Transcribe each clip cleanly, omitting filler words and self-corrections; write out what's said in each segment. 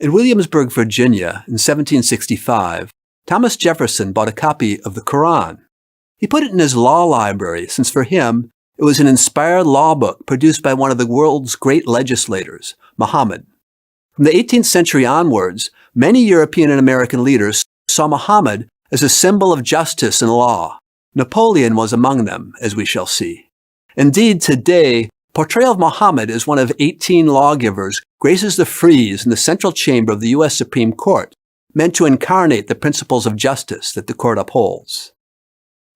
In Williamsburg, Virginia, in 1765, Thomas Jefferson bought a copy of the Quran. He put it in his law library, since for him, it was an inspired law book produced by one of the world's great legislators, Muhammad. From the 18th century onwards, many European and American leaders saw Muhammad as a symbol of justice and law. Napoleon was among them, as we shall see. Indeed, today, portrayal of Muhammad as one of 18 lawgivers graces the frieze in the central chamber of the U.S. Supreme Court, meant to incarnate the principles of justice that the court upholds.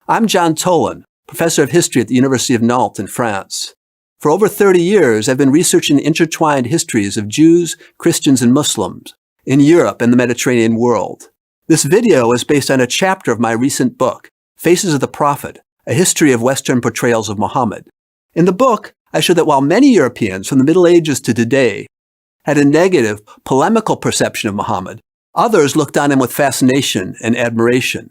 I'm John Tolan, professor of history at the University of Nantes in France. For over 30 years, I've been researching the intertwined histories of Jews, Christians, and Muslims in Europe and the Mediterranean world. This video is based on a chapter of my recent book, Faces of the Prophet, A History of Western Portrayals of Muhammad. In the book, I show that while many Europeans from the Middle Ages to today had a negative, polemical perception of Muhammad, others looked on him with fascination and admiration.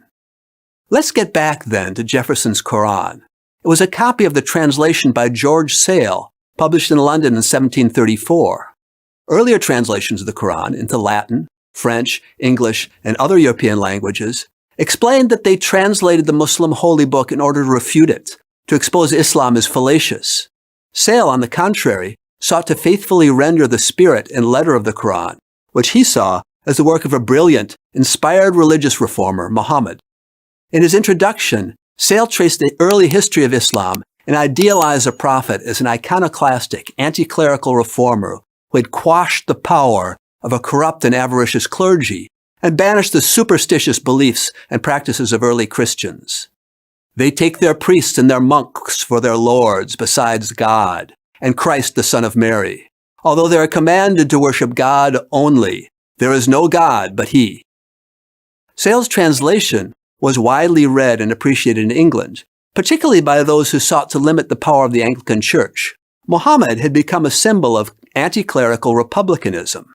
Let's get back then to Jefferson's Quran. It was a copy of the translation by George Sale, published in London in 1734. Earlier translations of the Quran into Latin, French, English, and other European languages explained that they translated the Muslim holy book in order to refute it, to expose Islam as fallacious. Sale, on the contrary, sought to faithfully render the spirit and letter of the Quran, which he saw as the work of a brilliant, inspired religious reformer, Muhammad. In his introduction, Sale traced the early history of Islam and idealized the prophet as an iconoclastic, anti-clerical reformer who had quashed the power of a corrupt and avaricious clergy and banished the superstitious beliefs and practices of early Christians. They take their priests and their monks for their lords besides God and Christ the Son of Mary. Although they are commanded to worship God only, there is no God but He. Sale's translation was widely read and appreciated in England, particularly by those who sought to limit the power of the Anglican Church. Muhammad had become a symbol of anti-clerical republicanism.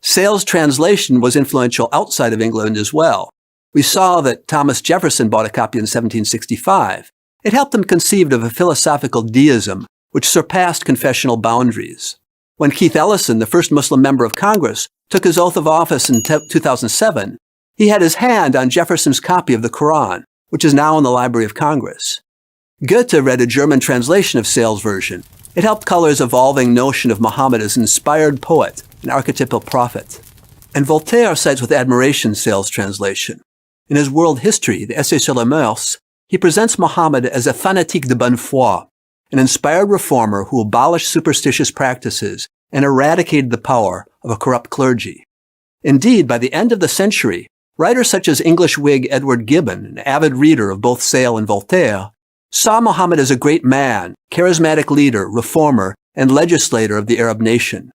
Sale's translation was influential outside of England as well. We saw that Thomas Jefferson bought a copy in 1765. It helped him conceive of a philosophical deism which surpassed confessional boundaries. When Keith Ellison, the first Muslim member of Congress, took his oath of office in 2007, he had his hand on Jefferson's copy of the Quran, which is now in the Library of Congress. Goethe read a German translation of Sale's version. It helped color his evolving notion of Muhammad as an inspired poet, an archetypal prophet. And Voltaire cites with admiration Sale's translation. In his World History, the Essai sur les Mœurs, he presents Muhammad as a fanatique de bonne foi, an inspired reformer who abolished superstitious practices and eradicated the power of a corrupt clergy. Indeed, by the end of the century, writers such as English Whig Edward Gibbon, an avid reader of both Sale and Voltaire, saw Muhammad as a great man, charismatic leader, reformer, and legislator of the Arab nation.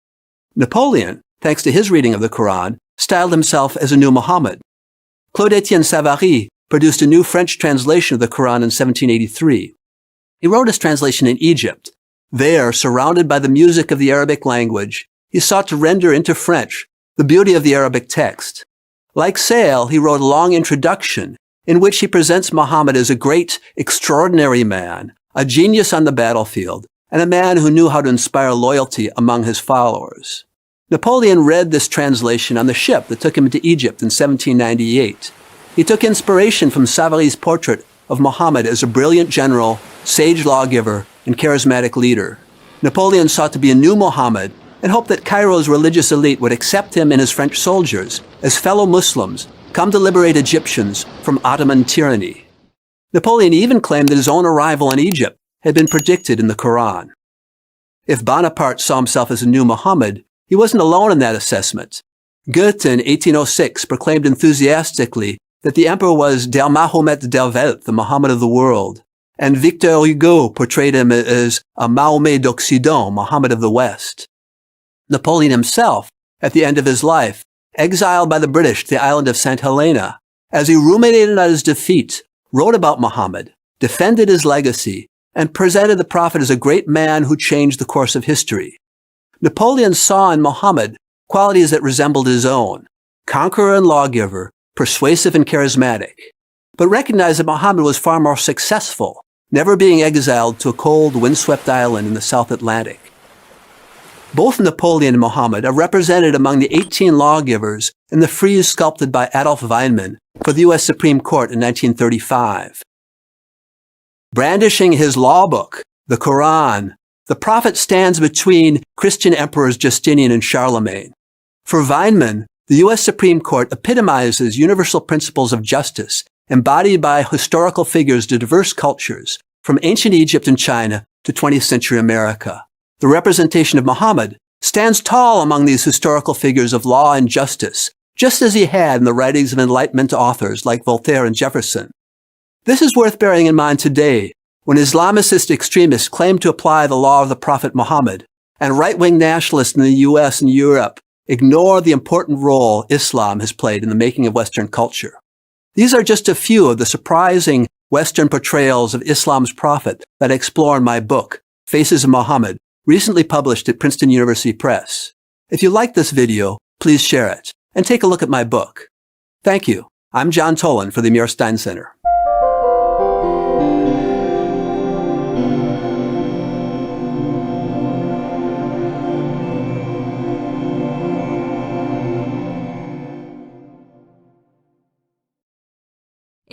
Napoleon, thanks to his reading of the Quran, styled himself as a new Muhammad. Claude-Étienne Savary produced a new French translation of the Quran in 1783. He wrote his translation in Egypt. There, surrounded by the music of the Arabic language, he sought to render into French the beauty of the Arabic text. Like Sale, he wrote a long introduction in which he presents Muhammad as a great, extraordinary man, a genius on the battlefield, and a man who knew how to inspire loyalty among his followers. Napoleon read this translation on the ship that took him to Egypt in 1798. He took inspiration from Savary's portrait of Muhammad as a brilliant general, sage lawgiver, and charismatic leader. Napoleon sought to be a new Muhammad and hoped that Cairo's religious elite would accept him and his French soldiers as fellow Muslims come to liberate Egyptians from Ottoman tyranny. Napoleon even claimed that his own arrival in Egypt had been predicted in the Quran. If Bonaparte saw himself as a new Muhammad, he wasn't alone in that assessment. Goethe in 1806 proclaimed enthusiastically that the emperor was Der Mahomet der Welt, the Muhammad of the world, and Victor Hugo portrayed him as a Mahomet d'Occident, Muhammad of the West. Napoleon himself, at the end of his life, exiled by the British to the island of St. Helena, as he ruminated on his defeat, wrote about Muhammad, defended his legacy, and presented the prophet as a great man who changed the course of history. Napoleon saw in Muhammad qualities that resembled his own, conqueror and lawgiver, persuasive and charismatic, but recognized that Muhammad was far more successful, never being exiled to a cold, windswept island in the South Atlantic. Both Napoleon and Muhammad are represented among the 18 lawgivers in the frieze sculpted by Adolf Weinmann for the U.S. Supreme Court in 1935. Brandishing his law book, the Quran, the prophet stands between Christian emperors Justinian and Charlemagne. For Weinmann, the U.S. Supreme Court epitomizes universal principles of justice embodied by historical figures to diverse cultures, from ancient Egypt and China to 20th century America. The representation of Muhammad stands tall among these historical figures of law and justice, just as he had in the writings of Enlightenment authors like Voltaire and Jefferson. This is worth bearing in mind today, when Islamicist extremists claim to apply the law of the Prophet Muhammad, and right-wing nationalists in the US and Europe ignore the important role Islam has played in the making of Western culture. These are just a few of the surprising Western portrayals of Islam's prophet that I explore in my book, Faces of Muhammad, recently published at Princeton University Press. If you like this video, please share it, and take a look at my book. Thank you. I'm John Tolan for the Emir-Stein Center.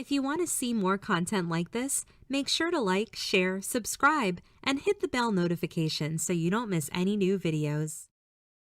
If you want to see more content like this, make sure to like, share, subscribe, and hit the bell notification so you don't miss any new videos.